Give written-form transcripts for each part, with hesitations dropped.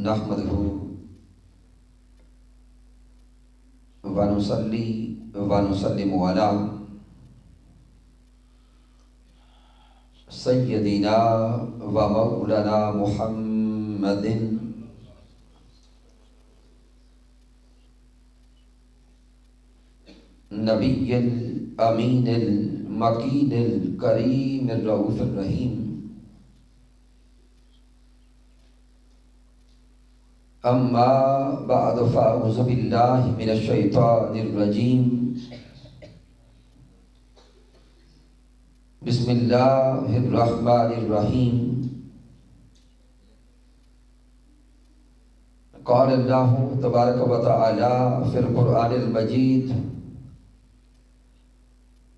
نحمده ونصلي ونسلم على سيدنا ومولانا محمد نبي الأمين المكين الكريم الرؤوف الرحيم. أما بعد فأعوذ بالله من الشيطان الرجيم. بسم الله الرحمن الرحيم. قال الله تبارك وتعالى في القرآن المجيد: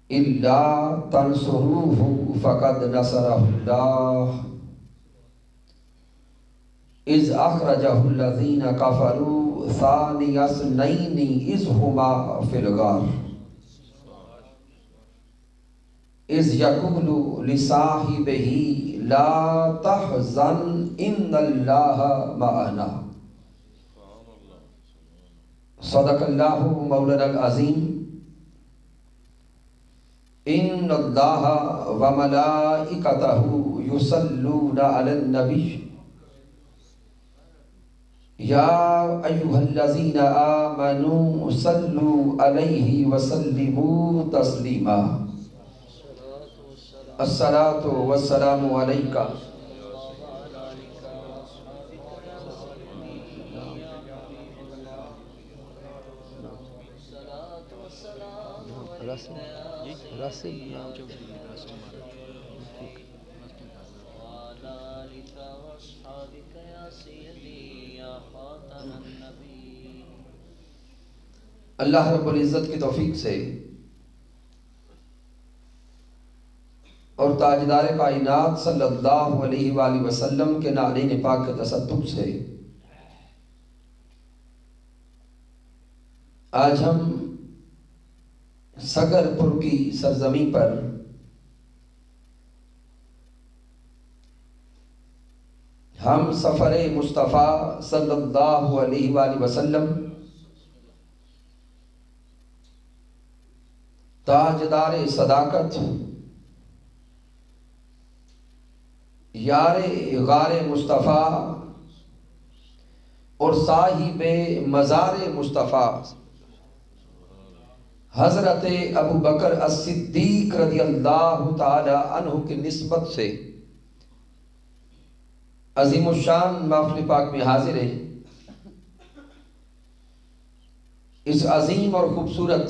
إلا تنصروه فقد نصره الله إذ أخرجه الذين كفروا ثاني اثنين إذ هما في الغار إذ يقول لصاحبه لا تحزن إن الله معنا. صدق الله مولانا العظيم. إن الله وملائكته يصلون على النبي يا أيها الذين آمنوا صلوا عليه وسلموا تسليما. الصلاة والسلام عليك اللہ رب العزت کی توفیق سے اور تاجدار کائنات صلی اللہ علیہ وآلہ وسلم کے نعرین پاک کے تصدق سے آج ہم سگر پور کی سرزمین پر ہم سفر مصطفیٰ صلی اللہ علیہ وآلہ وسلم تاجدار صداقت یار غار مصطفیٰ اور صاحب مزار مصطفیٰ حضرت ابو بکر الصدیق رضی اللہ تعالی عنہ کی نسبت سے عظیم الشان محفل پاک میں حاضر ہیں. اس عظیم اور خوبصورت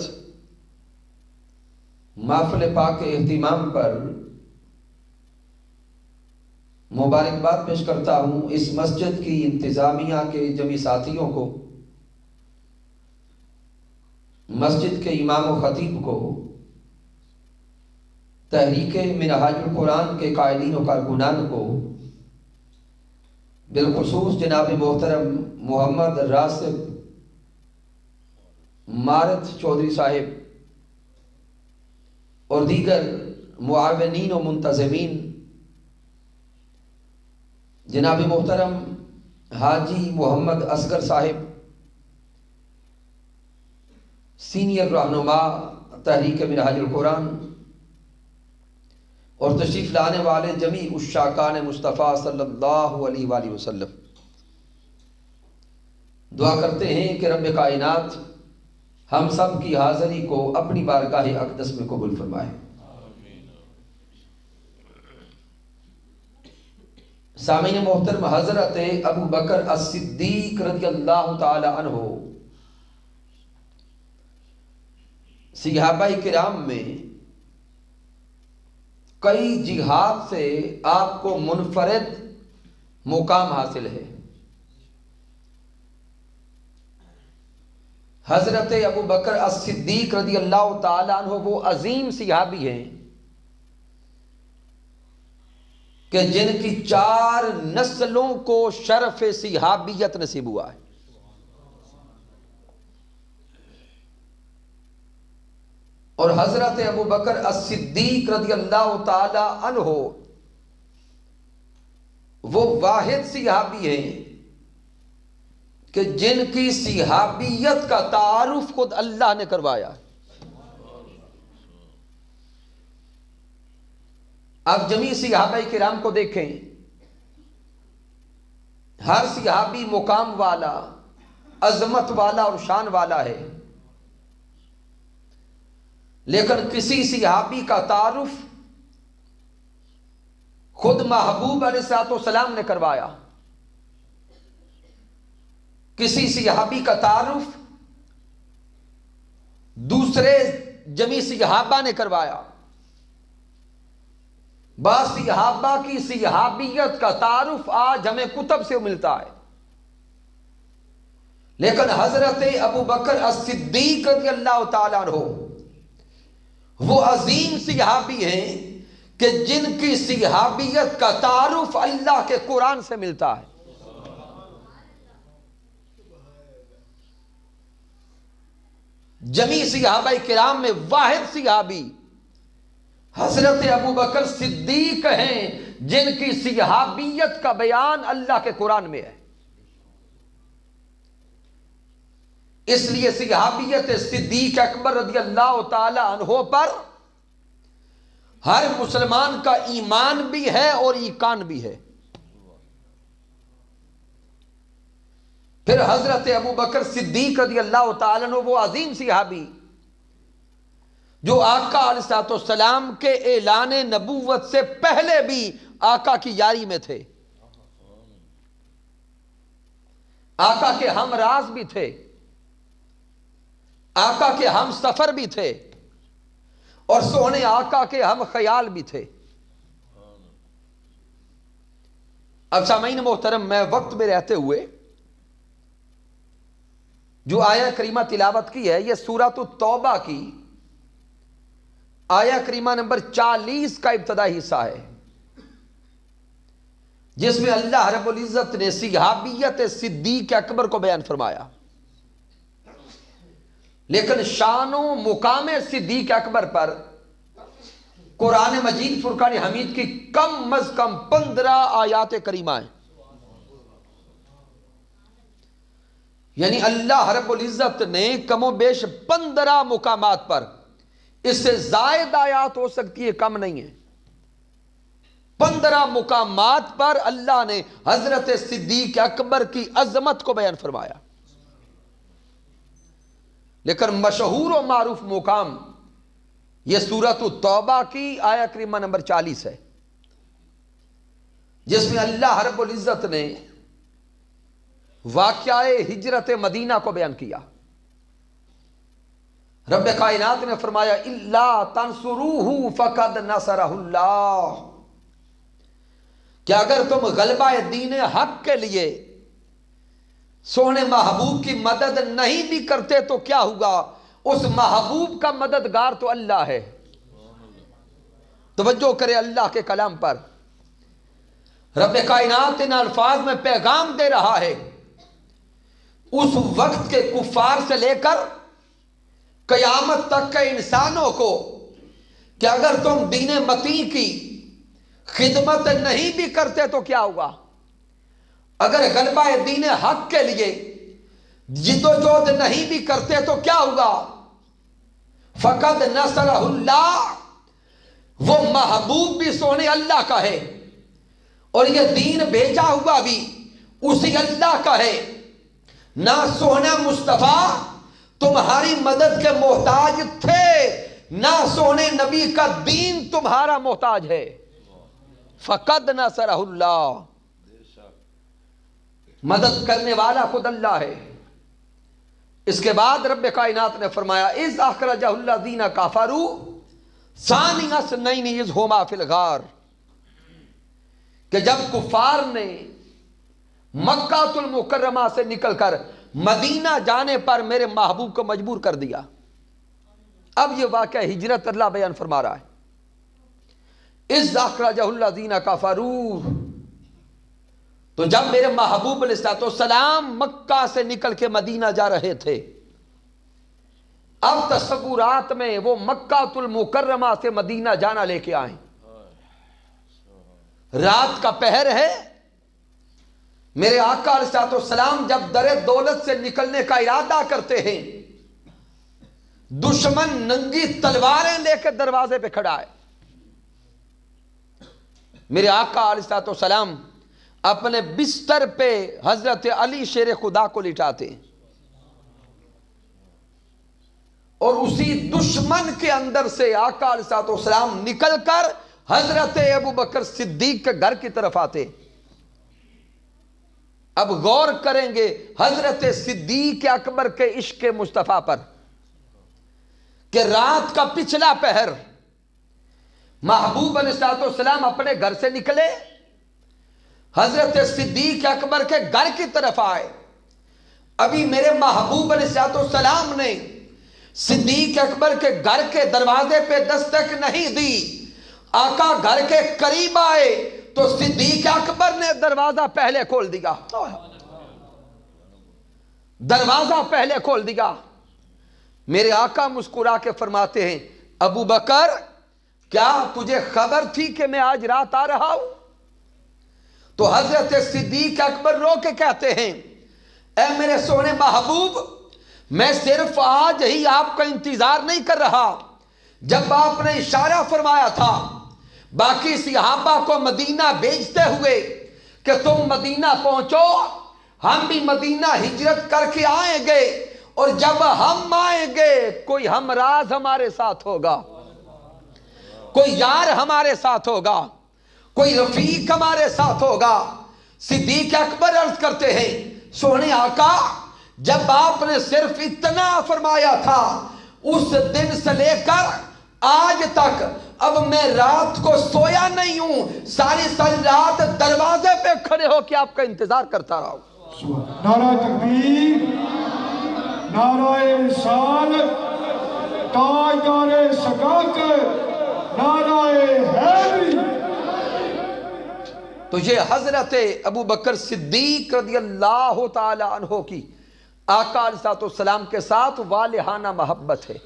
محفل پاک کے اہتمام پر مبارکباد پیش کرتا ہوں اس مسجد کی انتظامیہ کے جمیع ساتھیوں کو، مسجد کے امام و خطیب کو، تحریک منہاج القرآن کے قائدین و کارکنان کو، بالخصوص جناب محترم محمد راسب مارت چودھری صاحب اور دیگر معاونین و منتظمین، جناب محترم حاجی محمد اصغر صاحب سینئر رہنما تحریک منہاج القرآن، اور تشریف لانے والے جمیع عشاقان مصطفیٰ صلی اللہ علیہ وآلہ وسلم. دعا کرتے ہیں کہ رب کائنات ہم سب کی حاضری کو اپنی بارگاہ اقدس میں قبول فرمائے. سامعین محترم، حضرت ابو بکر الصدیق رضی اللہ تعالی عنہ صحابہ کرام میں کئی جہاد سے آپ کو منفرد مقام حاصل ہے. حضرت ابو بکر الصدیق رضی اللہ تعالیٰ عنہ وہ عظیم صحابی ہیں کہ جن کی 4 نسلوں کو شرف صحابیت نصیب ہوا ہے. اور حضرت ابو بکر الصدیق رضی اللہ تعالی عنہ وہ واحد صحابی ہیں کہ جن کی صحابیت کا تعارف خود اللہ نے کروایا. اب جمیع صحابہ کرام کو دیکھیں، ہر صحابی مقام والا، عظمت والا اور شان والا ہے، لیکن کسی صحابی کا تعارف خود محبوب علیہ الصلوۃ والسلام نے کروایا، کسی صحابی کا تعارف دوسرے جمیع صحابہ نے کروایا. بعض صحابہ کی صحابیت کا تعارف آج ہمیں کتب سے ملتا ہے، لیکن حضرت ابو بکر الصدیق رضی اللہ تعالیٰ عنہ وہ عظیم صحابی ہیں کہ جن کی صحابیت کا تعارف اللہ کے قرآن سے ملتا ہے. جمیع صحابہ کرام میں واحد صحابی حضرت ابو بکر صدیق ہیں جن کی صحابیت کا بیان اللہ کے قرآن میں ہے. اس لیے صحابیت صدیق اکبر رضی اللہ تعالی عنہ پر ہر مسلمان کا ایمان بھی ہے اور ایقان بھی ہے. پھر حضرت ابو بکر صدیق رضی اللہ تعالیٰ عنہ وہ عظیم صحابی جو آقا علیہ الصلوۃ والسلام کے اعلان نبوت سے پہلے بھی آقا کی یاری میں تھے، آقا کے ہم راز بھی تھے، آقا کے ہم سفر بھی تھے، اور سونے آقا کے ہم خیال بھی تھے. اب سامعین محترم، میں وقت میں رہتے ہوئے جو آیہ کریمہ تلاوت کی ہے یہ سورۃ التوبہ کی آیہ کریمہ نمبر 40 کا ابتدائی حصہ ہے، جس میں اللہ رب العزت نے صحابیت صدیق اکبر کو بیان فرمایا. لیکن شان و مقام صدیق اکبر پر قرآن مجید فرقان حمید کی کم از کم 15 آیات کریمہ ہیں. یعنی اللہ رب العزت نے کم و بیش 15 مقامات پر، اس سے زائد آیات ہو سکتی ہے، کم نہیں ہے، 15 مقامات پر اللہ نے حضرت صدیق اکبر کی عظمت کو بیان فرمایا. لیکن مشہور و معروف مقام یہ سورۃ التوبہ کی آیہ کریمہ نمبر 40 ہے، جس میں اللہ رب العزت نے واقعہ ہجرت مدینہ کو بیان کیا. رب کائنات نے فرمایا الا تنصروہ فقد نصرہ اللہ، کہ اگر تم غلبہ دین حق کے لیے سونے محبوب کی مدد نہیں بھی کرتے تو کیا ہوگا؟ اس محبوب کا مددگار تو اللہ ہے. توجہ کرے اللہ کے کلام پر. رب کائنات ان الفاظ میں پیغام دے رہا ہے اس وقت کے کفار سے لے کر قیامت تک کے انسانوں کو کہ اگر تم دین متین کی خدمت نہیں بھی کرتے تو کیا ہوگا؟ اگر غلبہ دین حق کے لیے جد و جہد نہیں بھی کرتے تو کیا ہوگا؟ فقد نصرہ اللہ، وہ محبوب بھی سونے اللہ کا ہے اور یہ دین بھیجا ہوا بھی اسی اللہ کا ہے. نہ سونا مصطفیٰ تمہاری مدد کے محتاج تھے، نہ سونے نبی کا دین تمہارا محتاج ہے. فقد نصرہ اللہ، مدد کرنے والا خود اللہ ہے. اس کے بعد رب کائنات نے فرمایا اذ اخرجہ الذین کفروا ثانی اثنین اذ ہما فی الغار، کہ جب کفار نے مکہ المکرمہ سے نکل کر مدینہ جانے پر میرے محبوب کو مجبور کر دیا. اب یہ واقعہ ہجرت اللہ بیان فرما رہا ہے. اذ اخرجہ الذین کفروا، تو جب میرے محبوب علیہ الصلوۃ والسلام مکہ سے نکل کے مدینہ جا رہے تھے، اب تصورات میں وہ مکہ المکرمہ سے مدینہ جانا لے کے آئیں. رات کا پہر ہے، میرے آقا علیہ السلام جب در دولت سے نکلنے کا ارادہ کرتے ہیں، دشمن ننگی تلواریں لے کے دروازے پہ کھڑا ہے. میرے آقا علیہ السلام اپنے بستر پہ حضرت علی شیر خدا کو لٹاتے ہیں، اور اسی دشمن کے اندر سے آقا علیہ السلام نکل کر حضرت ابو بکر صدیق کے گھر کی طرف آتے. اب غور کریں گے حضرت صدیق اکبر کے عشق مصطفیٰ پر کہ رات کا پچھلا پہر محبوب علیہ السلام اپنے گھر سے نکلے، حضرت صدیق اکبر کے گھر کی طرف آئے. ابھی میرے محبوب علیہ السلام نے صدیق اکبر کے گھر کے دروازے پہ دستک نہیں دی. آقا گھر کے قریب آئے تو صدیق اکبر نے دروازہ پہلے کھول دیا. دروازہ پہلے کھول دیا. میرے آقا مسکرا کے فرماتے ہیں، ابو بکر کیا تجھے خبر تھی کہ میں آج رات آ رہا ہوں؟ تو حضرت صدیق اکبر رو کے کہتے ہیں، اے میرے سونے محبوب، میں صرف آج ہی آپ کا انتظار نہیں کر رہا. جب آپ نے اشارہ فرمایا تھا باقی صحابہ کو مدینہ بھیجتے ہوئے کہ تم مدینہ پہنچو، ہم بھی مدینہ ہجرت کر کے آئیں گے، اور جب ہم آئیں گے کوئی ہمراز ہمارے ساتھ ہوگا، کوئی یار ہمارے ساتھ ہوگا، کوئی رفیق ہمارے ساتھ ہوگا. صدیق اکبر عرض کرتے ہیں، سونے آقا جب آپ نے صرف اتنا فرمایا تھا، اس دن سے لے کر آج تک اب میں رات کو سویا نہیں ہوں، ساری رات دروازے پہ کھڑے ہو کے آپ کا انتظار کرتا رہا ہوں. نعرہ تکبیر، نعرہ رسالت، تاجدار صداقت، نعرہ حیدری. تو یہ حضرت ابو بکر صدیق رضی اللہ تعالی عنہ کی آقا علیہ السلام کے ساتھ والہانہ محبت ہے.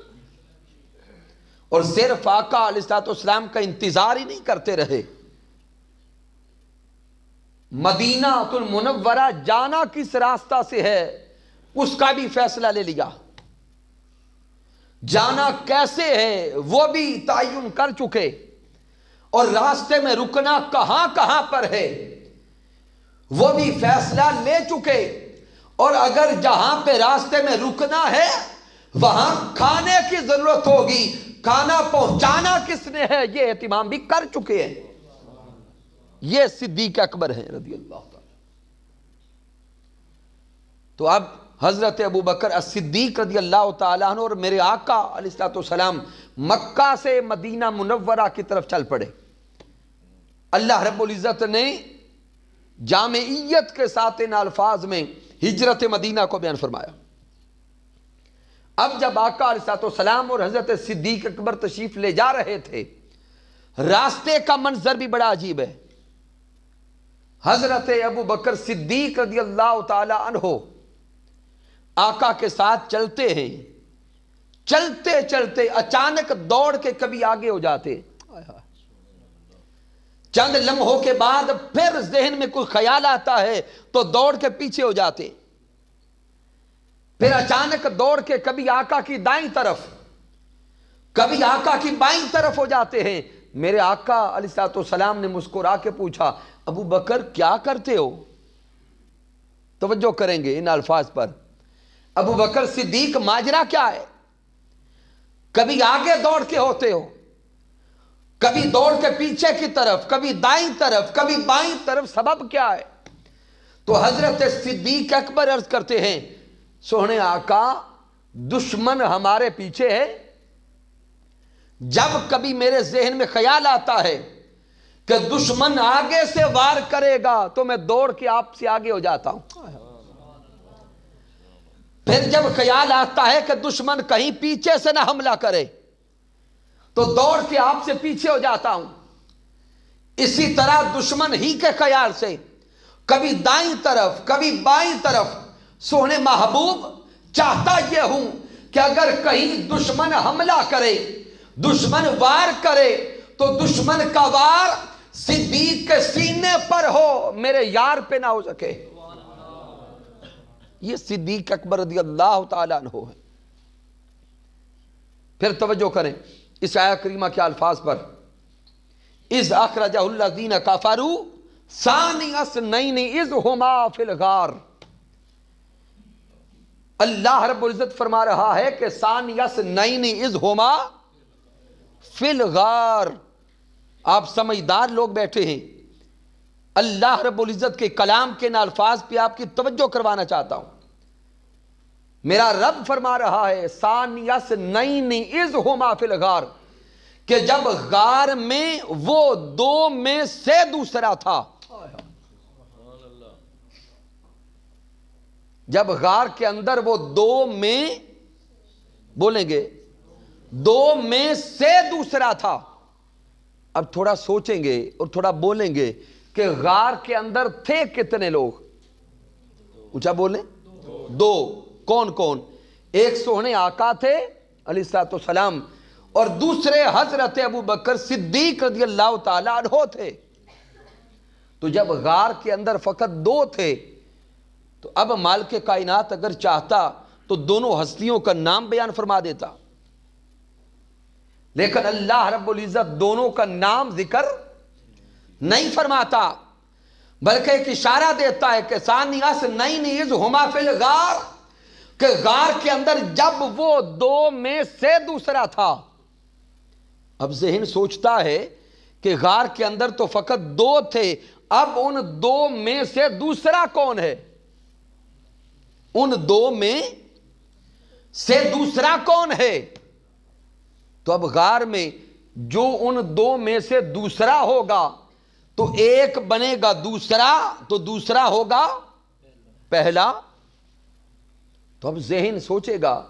اور صرف آقا علیہ السلام کا انتظار ہی نہیں کرتے رہے، مدینہ المنورہ جانا کس راستہ سے ہے اس کا بھی فیصلہ لے لیا، جانا کیسے ہے وہ بھی تعین کر چکے، اور راستے میں رکنا کہاں کہاں پر ہے وہ بھی فیصلہ لے چکے، اور اگر جہاں پہ راستے میں رکنا ہے وہاں کھانے کی ضرورت ہوگی، کھانا پہنچانا کس نے ہے یہ اہتمام بھی کر چکے ہیں. یہ صدیق اکبر ہیں رضی اللہ تعالی. تو اب حضرت ابو بکر الصدیق رضی اللہ تعالیٰ عنہ اور میرے آقا علیہ السلام مکہ سے مدینہ منورہ کی طرف چل پڑے. اللہ رب العزت نے جامعیت کے ساتھ ان الفاظ میں ہجرت مدینہ کو بیان فرمایا. اب جب آقا علیہ السلام اور حضرت صدیق اکبر تشریف لے جا رہے تھے، راستے کا منظر بھی بڑا عجیب ہے. حضرت ابو بکر صدیق رضی اللہ تعالی عنہ آقا کے ساتھ چلتے ہیں، چلتے چلتے اچانک دوڑ کے کبھی آگے ہو جاتے، چند لمحوں کے بعد پھر ذہن میں کوئی خیال آتا ہے تو دوڑ کے پیچھے ہو جاتے، پھر اچانک دوڑ کے کبھی آقا کی دائیں طرف کبھی آقا کی بائیں طرف ہو جاتے ہیں. میرے آقا علیہ السلام نے مسکرا کے پوچھا، ابو بکر کیا کرتے ہو؟ توجہ کریں گے ان الفاظ پر. ابو بکر صدیق ماجرا کیا ہے؟ کبھی آگے دوڑ کے ہوتے ہو، کبھی دوڑ کے پیچھے کی طرف، کبھی دائیں طرف، کبھی بائیں طرف، سبب کیا ہے؟ تو حضرت صدیق اکبر عرض کرتے ہیں، سونے آقا دشمن ہمارے پیچھے ہے. جب کبھی میرے ذہن میں خیال آتا ہے کہ دشمن آگے سے وار کرے گا تو میں دوڑ کے آپ سے آگے ہو جاتا ہوں. پھر جب خیال آتا ہے کہ دشمن کہیں پیچھے سے نہ حملہ کرے تو دوڑ کے آپ سے پیچھے ہو جاتا ہوں. اسی طرح دشمن ہی کے خیال سے کبھی دائیں طرف کبھی بائیں طرف. سونے محبوب چاہتا یہ ہوں کہ اگر کہیں دشمن حملہ کرے، دشمن وار کرے تو دشمن کا وار صدیق کے سینے پر ہو، میرے یار پہ نہ ہو سکے. یہ صدیق اکبر رضی اللہ تعالیٰ عنہ ہے۔ پھر توجہ کریں اس آیت کریمہ کے الفاظ پر، اذ اخرجہ الذین کفروا ثانی اثنین اذ ہما فی الغار۔ اللہ رب العزت فرما رہا ہے کہ ثانی اثنین اذ ہما فی الغار۔ آپ سمجھدار لوگ بیٹھے ہیں، اللہ رب العزت کے کلام کے ان الفاظ پہ آپ کی توجہ کروانا چاہتا ہوں۔ میرا رب فرما رہا ہے ثانی اثنین اذ ہما فی الغار، کہ جب غار میں وہ دو میں سے دوسرا تھا۔ جب غار کے اندر وہ دو میں، بولیں گے دو میں سے دوسرا تھا۔ اب تھوڑا سوچیں گے اور تھوڑا بولیں گے کہ غار کے اندر تھے کتنے لوگ؟ اونچا بولیں، دو۔ کون کون؟ ایک سونے آقا تھے علیہ الصلوۃ والسلام، اور دوسرے حضرت ابو بکر صدیق رضی اللہ تعالیٰ عنہ تھے۔ تو جب غار کے اندر فقط دو تھے تو اب مالک کائنات اگر چاہتا تو دونوں ہستیوں کا نام بیان فرما دیتا، لیکن اللہ رب العزت دونوں کا نام ذکر نہیں فرماتا، بلکہ ایک اشارہ دیتا ہے کہ ثانی اثنین اذ ہما فی الغار، کہ غار کے اندر جب وہ دو میں سے دوسرا تھا۔ اب ذہن سوچتا ہے کہ غار کے اندر تو فقط دو تھے، اب ان دو میں سے دوسرا کون ہے؟ ان دو میں سے دوسرا کون ہے؟ تو اب غار میں جو ان دو میں سے دوسرا ہوگا تو ایک بنے گا دوسرا، تو دوسرا ہوگا پہلا۔ تو اب ذہن سوچے گا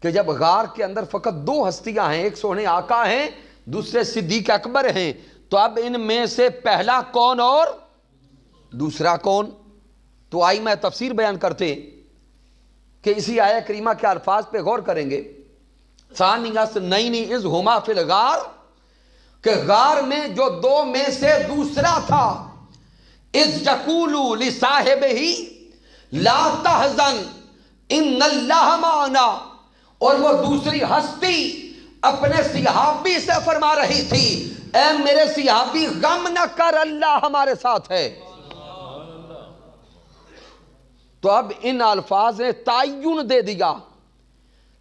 کہ جب غار کے اندر فقط دو ہستیاں ہیں، ایک سونے آقا ہیں، دوسرے صدیق اکبر ہیں، تو اب ان میں سے پہلا کون اور دوسرا کون؟ تو آئی میں تفسیر بیان کرتے کہ اسی آیہ کریمہ کے الفاظ پہ غور کریں گے۔ ثانی اثنین اذ ہما فی الغار، کہ غار میں جو دو میں سے دوسرا تھا، اذ یقول لصاحبہ لا تحزن ان اللہ معنا، اور وہ دوسری ہستی اپنے صحابی سے فرما رہی تھی اے میرے صحابی غم نہ کر، اللہ ہمارے ساتھ ہے۔ تو اب ان الفاظ نے تعین دے دیا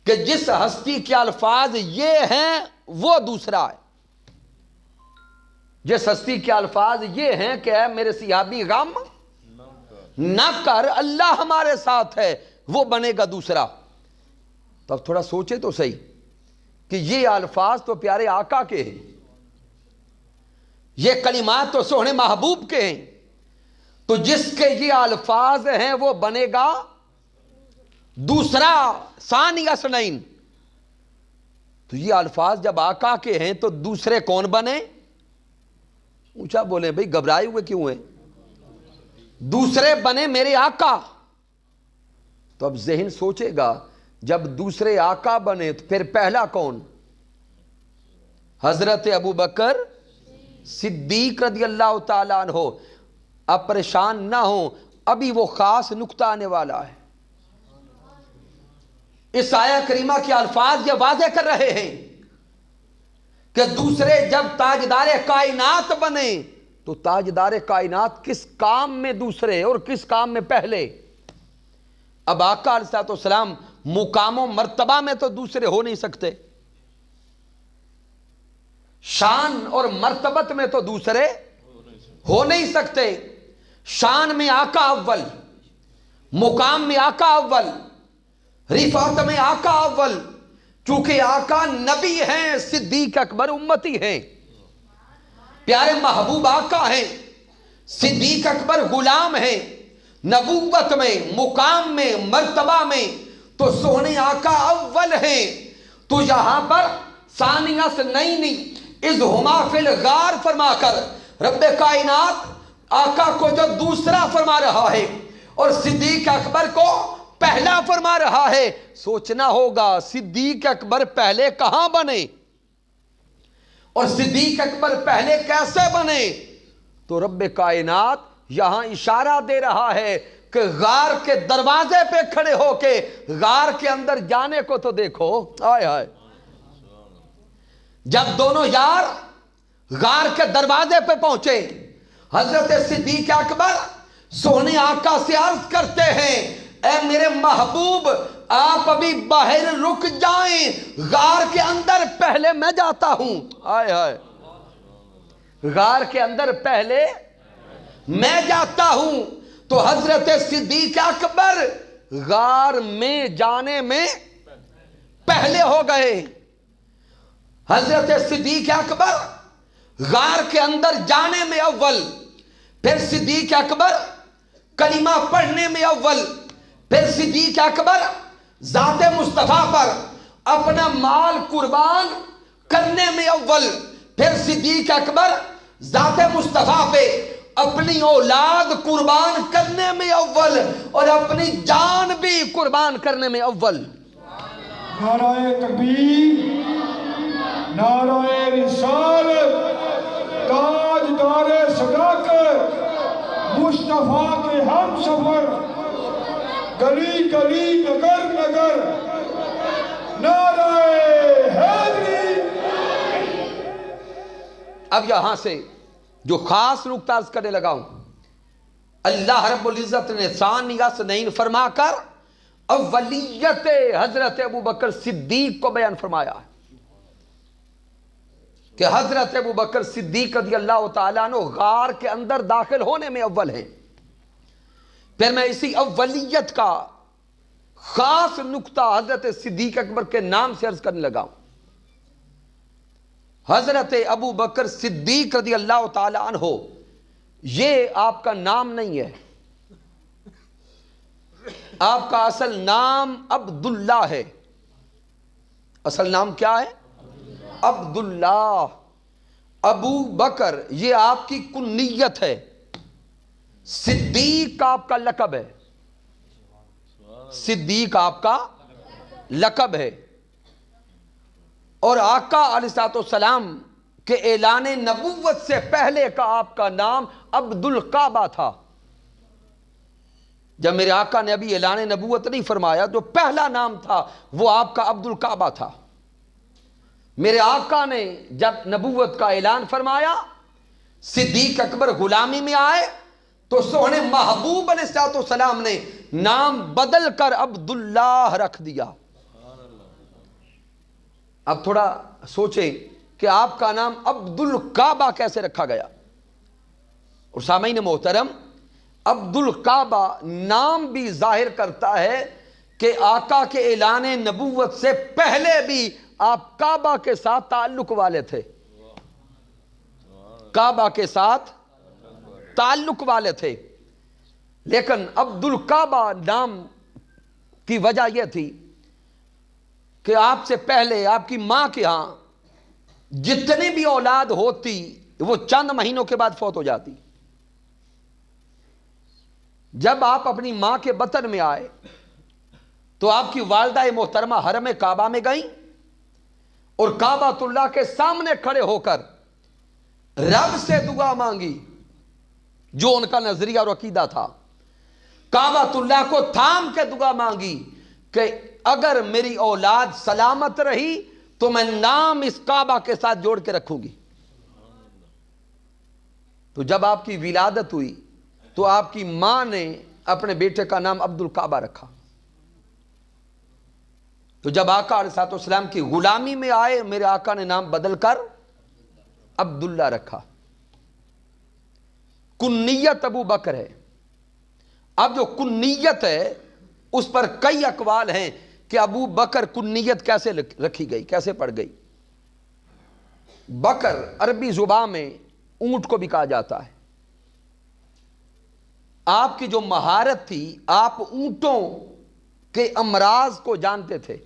کہ جس ہستی کے الفاظ یہ ہیں وہ دوسرا ہے، جس ہستی کے الفاظ یہ ہیں کہ اے میرے صحابی غم نہ کر، اللہ ہمارے ساتھ ہے، وہ بنے گا دوسرا۔ تو اب تھوڑا سوچے تو صحیح کہ یہ الفاظ تو پیارے آقا کے ہیں، یہ کلمات تو سوہنے محبوب کے ہیں، تو جس کے یہ الفاظ ہیں وہ بنے گا دوسرا، ثانی اثنین۔ تو یہ الفاظ جب آقا کے ہیں تو دوسرے کون بنے؟ اونچا بولیں بھئی، گھبرائے ہوئے کیوں ہیں؟ دوسرے بنے میرے آقا۔ تو اب ذہن سوچے گا جب دوسرے آقا بنے تو پھر پہلا کون؟ حضرت ابو بکر صدیق رضی اللہ تعالیٰ عنہ۔ اب پریشان نہ ہوں، ابھی وہ خاص نکتہ آنے والا ہے۔ اس آیہ کریمہ کے الفاظ یہ واضح کر رہے ہیں کہ دوسرے جب تاجدار کائنات بنے تو تاجدار کائنات کس کام میں دوسرے اور کس کام میں پہلے؟ اب آقا علیہ الصلوۃ والسلام مقام و مرتبہ میں تو دوسرے ہو نہیں سکتے، شان اور مرتبت میں تو دوسرے ہو نہیں سکتے۔ شان میں آقا اول، مقام میں آقا اول، رفعت میں آقا اول، چونکہ آقا نبی ہیں، صدیق اکبر امتی ہیں، پیارے محبوب آقا ہیں، صدیق اکبر غلام ہیں، نبوت میں، مقام میں، مرتبہ میں تو سونے آقا اول ہیں۔ تو یہاں پر ثانی اثنین اذ ہما فی الغار فرما کر رب کائنات آقا کو جو دوسرا فرما رہا ہے اور صدیق اکبر کو پہلا فرما رہا ہے، سوچنا ہوگا صدیق اکبر پہلے کہاں بنے اور صدیق اکبر پہلے کیسے بنے؟ تو رب کائنات یہاں اشارہ دے رہا ہے کہ غار کے دروازے پہ کھڑے ہو کے غار کے اندر جانے کو تو دیکھو. آئے ہائے. جب دونوں یار غار کے دروازے پہ پہنچے، حضرت صدیق اکبر سونے آقا سے عرض کرتے ہیں، اے میرے محبوب آپ ابھی باہر رک جائیں، غار کے اندر پہلے میں جاتا ہوں. آئے ہائے. غار کے اندر پہلے میں جاتا ہوں. تو حضرت صدیق اکبر غار میں جانے میں پہلے ہو گئے. حضرت صدیق اکبر غار کے اندر جانے میں اول، پھر صدیق اکبر کلمہ پڑھنے میں اول، پھر صدیق اکبر ذات مصطفیٰ پر اپنا مال قربان کرنے میں اول، پھر صدیق اکبر ذات مصطفیٰ پہ اپنی اولاد قربان کرنے میں اول اور اپنی جان بھی قربان کرنے میں اول. نعرہ تکبیر، نعرہ رسالت، تاجدار صداقت، مصطفیٰ کے ہم سفر، گلی گلی نگر نگر، نعرہ حیدری. اب یہاں سے جو خاص نقطہ عرض کرنے لگا ہوں، اللہ رب العزت نے ثانی اثنین فرما کر اولیت حضرت ابوبکر صدیق کو بیان فرمایا ہے کہ حضرت ابوبکر صدیق رضی اللہ تعالیٰ عنہ غار کے اندر داخل ہونے میں اول ہیں. پھر میں اسی اولیت کا خاص نقطہ حضرت صدیق اکبر کے نام سے عرض کرنے لگا ہوں. حضرت ابوبکر صدیق رضی اللہ تعالیٰ عنہ یہ آپ کا نام نہیں ہے، آپ کا اصل نام عبداللہ ہے. اصل نام کیا ہے؟ عبداللہ. ابو بکر یہ آپ کی کنیت ہے، صدیق آپ کا لقب ہے. صدیق آپ کا لقب ہے. اور آقا علیہ السلام کے اعلان نبوت سے پہلے کا آپ کا نام عبد الکعبہ تھا. جب میرے آقا نے ابھی اعلان نبوت نہیں فرمایا، جو پہلا نام تھا وہ آپ کا عبد الکعبہ تھا. میرے آقا نے جب نبوت کا اعلان فرمایا، صدیق اکبر غلامی میں آئے تو سونے محبوب علیہ السلام نے نام بدل کر عبداللہ رکھ دیا. اب تھوڑا سوچیں کہ آپ کا نام عبد الکعبہ کیسے رکھا گیا. اور سامعین محترم، عبد الکعبہ نام بھی ظاہر کرتا ہے کہ آقا کے اعلان نبوت سے پہلے بھی آپ کعبہ کے ساتھ تعلق والے تھے. کعبہ کے ساتھ تعلق والے تھے. لیکن عبد الکعبہ نام کی وجہ یہ تھی کہ آپ سے پہلے آپ کی ماں کے ہاں جتنی بھی اولاد ہوتی وہ چند مہینوں کے بعد فوت ہو جاتی. جب آپ اپنی ماں کے بطن میں آئے تو آپ کی والدہ محترمہ حرم کعبہ میں گئیں اور کعبۃ اللہ کے سامنے کھڑے ہو کر رب سے دعا مانگی جو ان کا نظریہ اور عقیدہ تھا. کعبۃ اللہ کو تھام کے دعا مانگی کہ اگر میری اولاد سلامت رہی تو میں نام اس کعبہ کے ساتھ جوڑ کے رکھوں گی. تو جب آپ کی ولادت ہوئی تو آپ کی ماں نے اپنے بیٹے کا نام عبد الکعبہ رکھا. تو جب آقا علیہ السلام کی غلامی میں آئے، میرے آقا نے نام بدل کر عبداللہ رکھا. کنیت ابو بکر ہے. اب جو کنیت ہے اس پر کئی اقوال ہیں کہ ابو بکر کنیت کیسے رکھی گئی، کیسے پڑ گئی. بکر عربی زبان میں اونٹ کو بھی کہا جاتا ہے. آپ کی جو مہارت تھی، آپ اونٹوں کے امراض کو جانتے تھے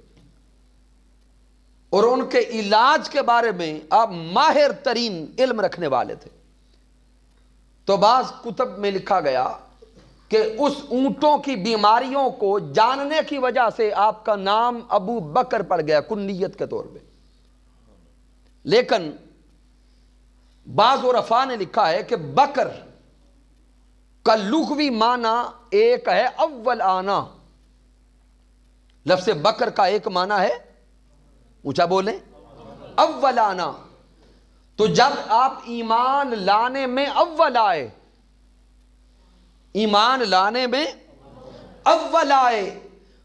اور ان کے علاج کے بارے میں آپ ماہر ترین علم رکھنے والے تھے. تو بعض کتب میں لکھا گیا کہ اس اونٹوں کی بیماریوں کو جاننے کی وجہ سے آپ کا نام ابو بکر پڑ گیا کنیت کے طور پہ. لیکن بعض عرفاء نے لکھا ہے کہ بکر کا لغوی معنی ایک ہے اول آنا. لفظ بکر کا ایک معنی ہے، اونچا بولیں، اول آنا. تو جب آپ ایمان لانے میں اول آئے، ایمان لانے میں اول آئے،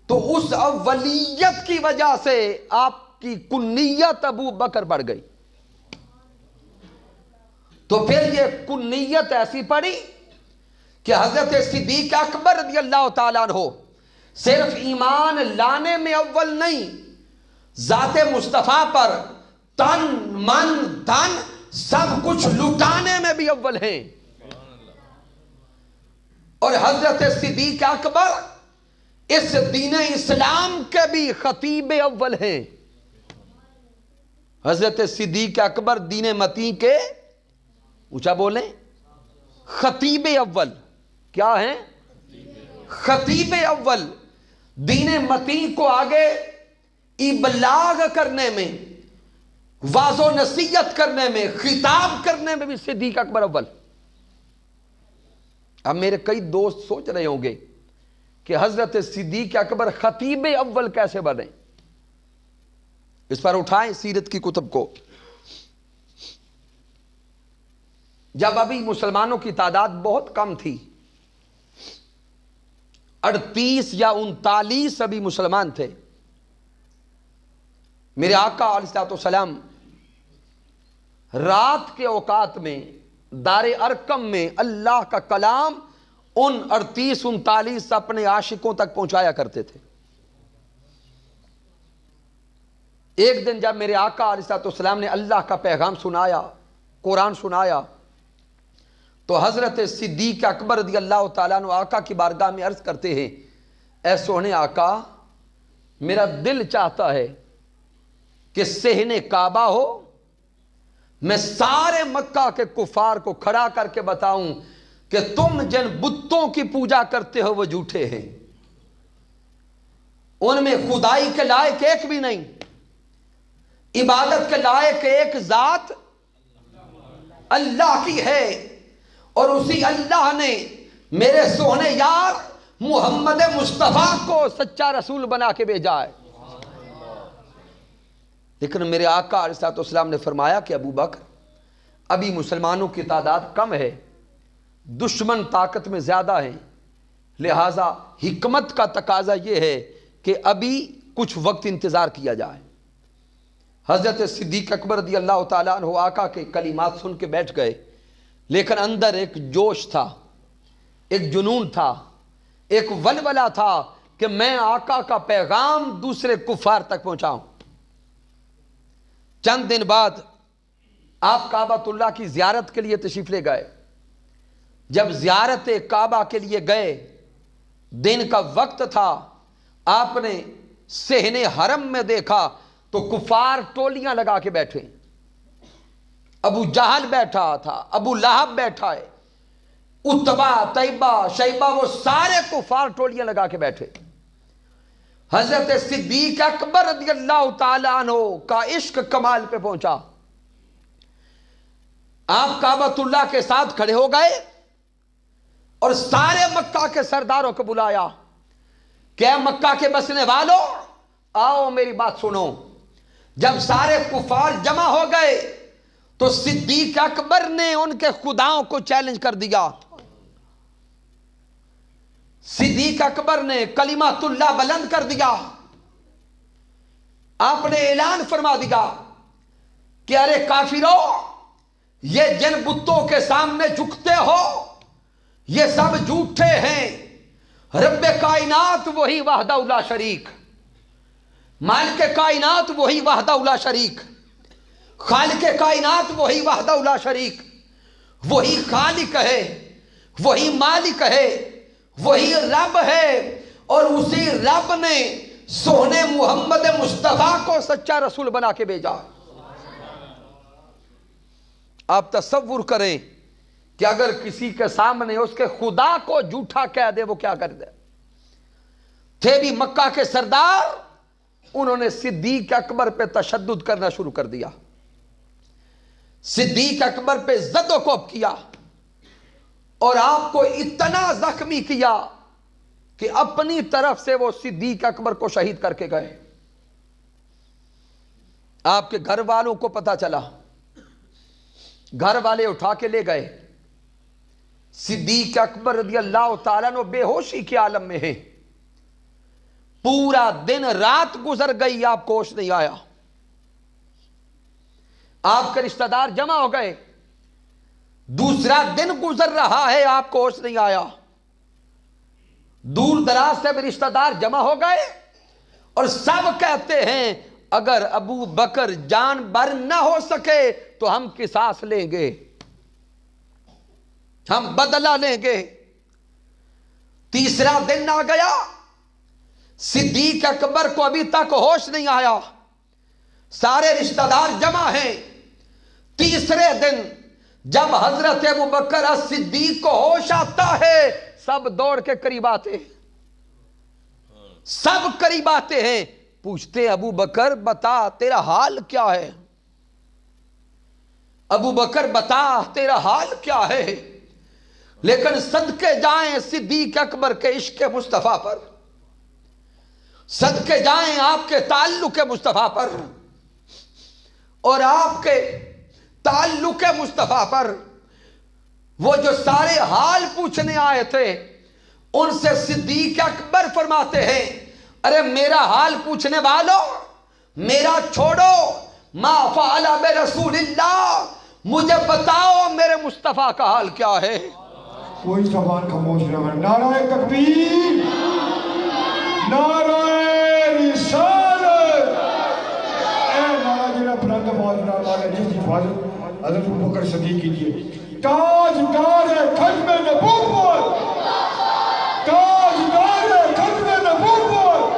تو اس اولیت کی وجہ سے آپ کی کنیت ابو بکر بڑھ گئی. تو پھر یہ کنیت ایسی پڑی کہ حضرت صدیق اکبر رضی اللہ تعالیٰ عنہ صرف ایمان لانے میں اول نہیں، ذات مصطفیٰ پر تن من دھن سب کچھ لٹانے میں بھی اول ہیں. اور حضرت صدیق اکبر اس دین اسلام کے بھی خطیب اول ہیں. حضرت صدیق اکبر دین متین کے، اونچا بولیں، خطیب اول. کیا ہیں؟ خطیب اول. دین متین کو آگے ابلاغ کرنے میں، واضح و نصیحت کرنے میں، خطاب کرنے میں بھی صدیق اکبر اول. اب میرے کئی دوست سوچ رہے ہوں گے کہ حضرت صدیق اکبر خطیب اول کیسے بنے؟ اس پر اٹھائیں سیرت کی کتب کو. جب ابھی مسلمانوں کی تعداد بہت کم تھی، 38 یا 39 ابھی مسلمان تھے، میرے آقا علیہ الصلوۃ والسلام رات کے اوقات میں دار ارقم میں اللہ کا کلام ان 38-39 اپنے عاشقوں تک پہنچایا کرتے تھے. ایک دن جب میرے آقا علیہ الصلوۃ والسلام نے اللہ کا پیغام سنایا، قرآن سنایا، تو حضرت صدیق اکبر رضی اللہ تعالیٰ عنہ آقا کی بارگاہ میں عرض کرتے ہیں، اے سونے آقا، میرا دل چاہتا ہے کہ صحن کعبہ ہو، میں سارے مکہ کے کفار کو کھڑا کر کے بتاؤں کہ تم جن بتوں کی پوجا کرتے ہو وہ جھوٹے ہیں، ان میں خدائی کے لائق ایک بھی نہیں، عبادت کے لائق ایک ذات اللہ کی ہے، اور اسی اللہ نے میرے سونے یار محمد مصطفیٰ کو سچا رسول بنا کے بھیجا ہے. لیکن میرے آقا علیہ الصلوۃ والسلام نے فرمایا کہ ابو بکر، ابھی مسلمانوں کی تعداد کم ہے، دشمن طاقت میں زیادہ ہیں، لہذا حکمت کا تقاضا یہ ہے کہ ابھی کچھ وقت انتظار کیا جائے. حضرت صدیق اکبر رضی اللہ تعالیٰ عنہ آقا کے کلمات سن کے بیٹھ گئے، لیکن اندر ایک جوش تھا، ایک جنون تھا، ایک ولولہ تھا کہ میں آقا کا پیغام دوسرے کفار تک پہنچاؤں. چند دن بعد آپ کعبۃ اللہ کی زیارت کے لیے تشریف لے گئے. جب زیارت کعبہ کے لیے گئے، دن کا وقت تھا، آپ نے صحن حرم میں دیکھا تو کفار ٹولیاں لگا کے بیٹھے. ابو جہل بیٹھا تھا، ابو لہب بیٹھا ہے، اتبا، طیبہ، شیبہ، وہ سارے کفار ٹولیاں لگا کے بیٹھے. حضرت صدیق اکبر رضی اللہ تعالیٰ عنہ کا عشق کمال پہ پہنچا. آپ کعبۃ اللہ کے ساتھ کھڑے ہو گئے اور سارے مکہ کے سرداروں کو بلایا کہ اے مکہ کے بسنے والوں، آؤ میری بات سنو. جب سارے کفار جمع ہو گئے تو صدیق اکبر نے ان کے خداؤں کو چیلنج کر دیا. صدیق اکبر نے کلمات اللہ بلند کر دیا. آپ نے اعلان فرما دیا کہ ارے کافرو، یہ جن بتوں کے سامنے جھکتے ہو یہ سب جھوٹے ہیں. رب کائنات وہی وحدہ لا شریک، مالک کائنات وہی وحدہ لا شریک، خالق کائنات وہی وحدہ لا شریک، وہی خالق ہے، وہی مالک ہے، وہی رب ہے، اور اسی رب نے سونے محمد مصطفیٰ کو سچا رسول بنا کے بھیجا. آپ تصور کریں کہ اگر کسی کے سامنے اس کے خدا کو جھوٹا کہہ دے وہ کیا کر دے. تھے بھی مکہ کے سردار، انہوں نے صدیق اکبر پہ تشدد کرنا شروع کر دیا، صدیق اکبر پہ زد و کوب کیا. اور آپ کو اتنا زخمی کیا کہ اپنی طرف سے وہ صدیق اکبر کو شہید کر کے گئے. آپ کے گھر والوں کو پتا چلا, گھر والے اٹھا کے لے گئے. صدیق اکبر رضی اللہ تعالیٰ عنہ بے ہوشی کے عالم میں ہیں. پورا دن رات گزر گئی, آپ کو ہوش نہیں آیا. آپ کے رشتہ دار جمع ہو گئے, دوسرا دن گزر رہا ہے, آپ کو ہوش نہیں آیا. دور دراز سے بھی رشتہ دار جمع ہو گئے اور سب کہتے ہیں اگر ابو بکر جان بر نہ ہو سکے تو ہم قصاص لیں گے, ہم بدلہ لیں گے. تیسرا دن آ گیا, صدیق اکبر کو ابھی تک ہوش نہیں آیا, سارے رشتہ دار جمع ہیں. تیسرے دن جب حضرت ابو بکر صدیق کو ہوش آتا ہے, سب دوڑ کے قریب آتے, سب قریب آتے ہیں, پوچھتے ابو بکر بتا تیرا حال کیا ہے, ابو بکر بتا تیرا حال کیا ہے. لیکن صدقے جائیں صدیق اکبر کے عشق مصطفیٰ پر, صدقے جائیں آپ کے تعلق مصطفیٰ پر, اور آپ کے تعلق مصطفیٰ پر. وہ جو سارے حال پوچھنے آئے تھے ان سے صدیق اکبر فرماتے ہیں ارے میرا حال پوچھنے والوں میرا چھوڑو, ما فعل برسول اللہ, مجھے بتاؤ میرے مصطفیٰ کا حال کیا ہے. کوئی زبان خاموش نہ بنے. نعرہ تکبیر, نعرہ رسالت. اے نعرہ جنہ بلند آواز نہ مانے جس کی حفاظت حضرت ابو بکر صدیق کیجیے. تاجدار ختم نبوت, تاجدار ختم نبوت,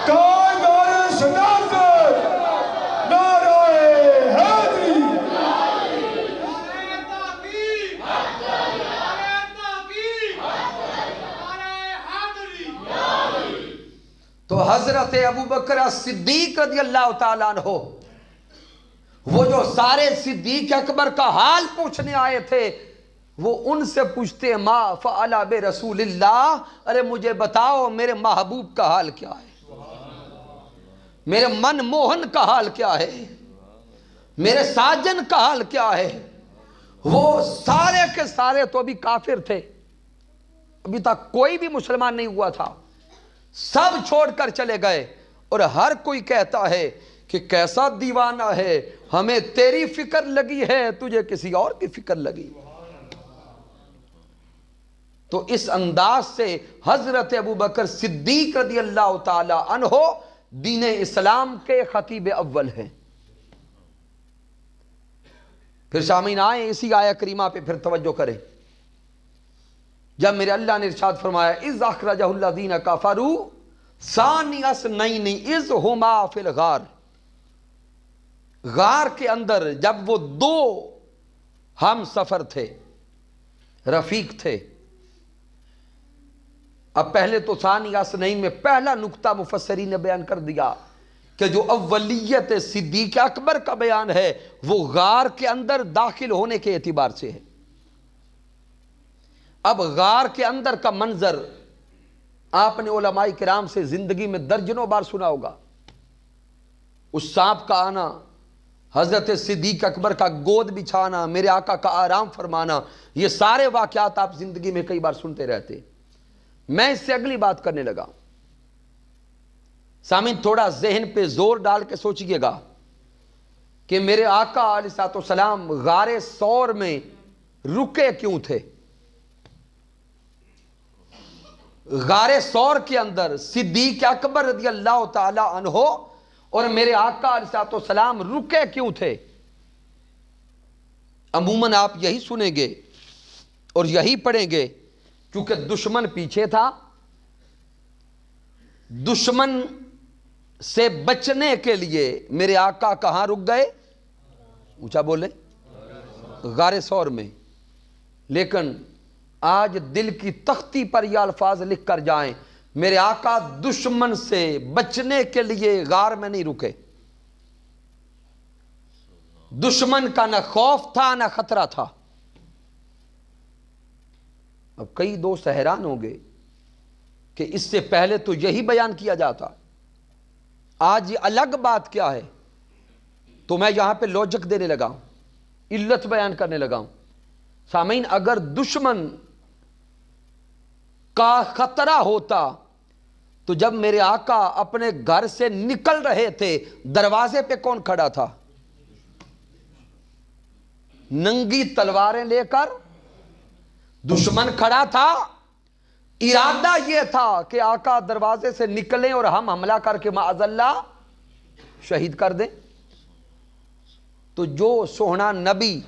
تاجدار صداقت, نعرہ حیدری. تو حضرت ابو بکر صدیق رضی اللہ تعالیٰ عنہ وہ جو سارے صدیق اکبر کا حال پوچھنے آئے تھے وہ ان سے پوچھتے ما فعل برسول اللہ, ارے مجھے بتاؤ میرے محبوب کا حال کیا ہے, میرے من موہن کا حال کیا ہے, میرے ساجن کا حال کیا ہے. وہ سارے کے سارے تو ابھی کافر تھے, ابھی تک کوئی بھی مسلمان نہیں ہوا تھا, سب چھوڑ کر چلے گئے. اور ہر کوئی کہتا ہے کہ کیسا دیوانہ ہے, ہمیں تیری فکر لگی ہے تجھے کسی اور کی فکر لگی. تو اس انداز سے حضرت ابو بکر صدیق رضی اللہ تعالی عنہ دین اسلام کے خطیب اول ہیں. پھر سامعین آئیں اسی آیہ کریمہ پہ پھر توجہ کریں. جب میرے اللہ نے ارشاد فرمایا اذ اخرجہ الذین کفروا ثانی اثنین اذ ہما فی الغار, غار کے اندر جب وہ دو ہم سفر تھے, رفیق تھے. اب پہلے تو ثانی اثنین میں پہلا نقطہ مفسرین نے بیان کر دیا کہ جو اولیت صدیق اکبر کا بیان ہے وہ غار کے اندر داخل ہونے کے اعتبار سے ہے. اب غار کے اندر کا منظر آپ نے علماء کرام سے زندگی میں درجنوں بار سنا ہوگا. اس سانپ کا آنا, حضرت صدیق اکبر کا گود بچھانا, میرے آقا کا آرام فرمانا, یہ سارے واقعات آپ زندگی میں کئی بار سنتے رہتے. میں اس سے اگلی بات کرنے لگا. سامعین تھوڑا ذہن پہ زور ڈال کے سوچئے گا کہ میرے آقا علیہ الصلوۃ والسلام غار ثور میں رکے کیوں تھے. غار ثور کے اندر صدیق اکبر رضی اللہ تعالی عنہ اور میرے آقا علیہ الصلوۃ والسلام رکے کیوں تھے. عموماً آپ یہی سنیں گے اور یہی پڑھیں گے کیونکہ دشمن پیچھے تھا. دشمن سے بچنے کے لیے میرے آقا کہاں رک گئے, اونچا بولے, غار ثور میں. لیکن آج دل کی تختی پر یہ الفاظ لکھ کر جائیں, میرے آقا دشمن سے بچنے کے لیے غار میں نہیں رکے. دشمن کا نہ خوف تھا نہ خطرہ تھا. اب کئی دوست حیران ہوں گے کہ اس سے پہلے تو یہی بیان کیا جاتا، آج یہ الگ بات کیا ہے؟ تو میں یہاں پہ لوجک دینے لگا ہوں، علت بیان کرنے لگا ہوں۔ سامعین، اگر دشمن کا خطرہ ہوتا تو جب میرے آقا اپنے گھر سے نکل رہے تھے دروازے پہ کون کھڑا تھا؟ ننگی تلواریں لے کر دشمن کھڑا تھا۔ ارادہ یہ تھا کہ آقا دروازے سے نکلیں اور ہم حملہ کر کے معاذ اللہ شہید کر دیں۔ تو جو سوہنا نبی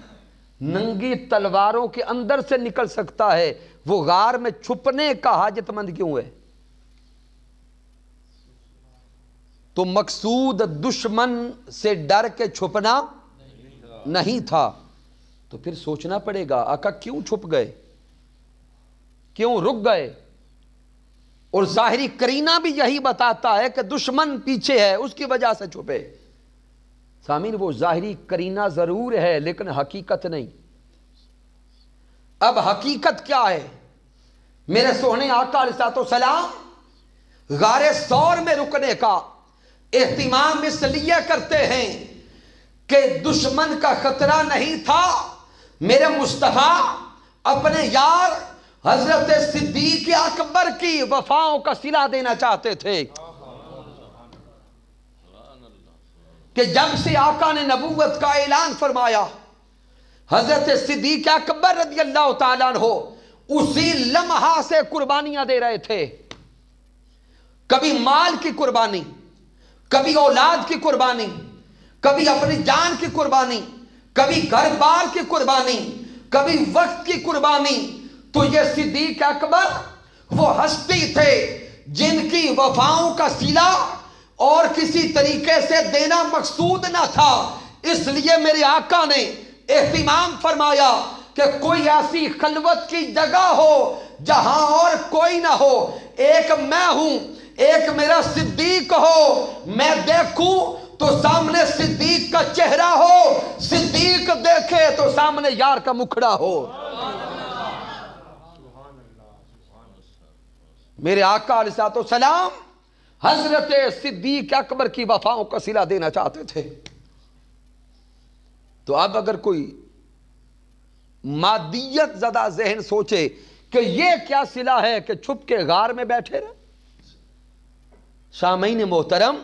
ننگی تلواروں کے اندر سے نکل سکتا ہے، وہ غار میں چھپنے کا حاجت مند کیوں ہے؟ تو مقصود دشمن سے ڈر کے چھپنا نہیں تھا۔ تو پھر سوچنا پڑے گا آقا کیوں چھپ گئے، کیوں رک گئے؟ اور ظاہری قرینہ بھی یہی بتاتا ہے کہ دشمن پیچھے ہے، اس کی وجہ سے چھپے۔ سامعین، وہ ظاہری قرینہ ضرور ہے لیکن حقیقت نہیں۔ اب حقیقت کیا ہے؟ میرے سوہنے آقا علیہ السلام غار ثور میں رکنے کا اہتمام اس لیے کرتے ہیں کہ دشمن کا خطرہ نہیں تھا۔ میرے مصطفیٰ اپنے یار حضرت صدیق اکبر کی وفاؤں کا صلہ دینا چاہتے تھے کہ جب سے آقا نے نبوت کا اعلان فرمایا، حضرت صدیق اکبر رضی اللہ تعالیٰ عنہ اسی لمحہ سے قربانیاں دے رہے تھے۔ کبھی مال کی قربانی، کبھی اولاد کی قربانی، کبھی اپنی جان کی قربانی، کبھی گھر بار کی قربانی، کبھی وقت کی قربانی۔ تو یہ صدیق اکبر وہ ہستی تھے جن کی وفاؤں کا صلہ اور کسی طریقے سے دینا مقصود نہ تھا۔ اس لیے میرے آقا نے اہتمام فرمایا کہ کوئی ایسی خلوت کی جگہ ہو جہاں اور کوئی نہ ہو، ایک میں ہوں، ایک میرا صدیق ہو، میں دیکھوں تو سامنے صدیق کا چہرہ ہو، صدیق دیکھے تو سامنے یار کا مکھڑا ہو۔ میرے آقا علیہ السلام حضرت صدیق اکبر کی وفاؤں کا صلہ دینا چاہتے تھے۔ تو اب اگر کوئی مادیت زدہ ذہن سوچے کہ یہ کیا صلہ ہے کہ چھپ کے غار میں بیٹھے رہے، سامعین محترم،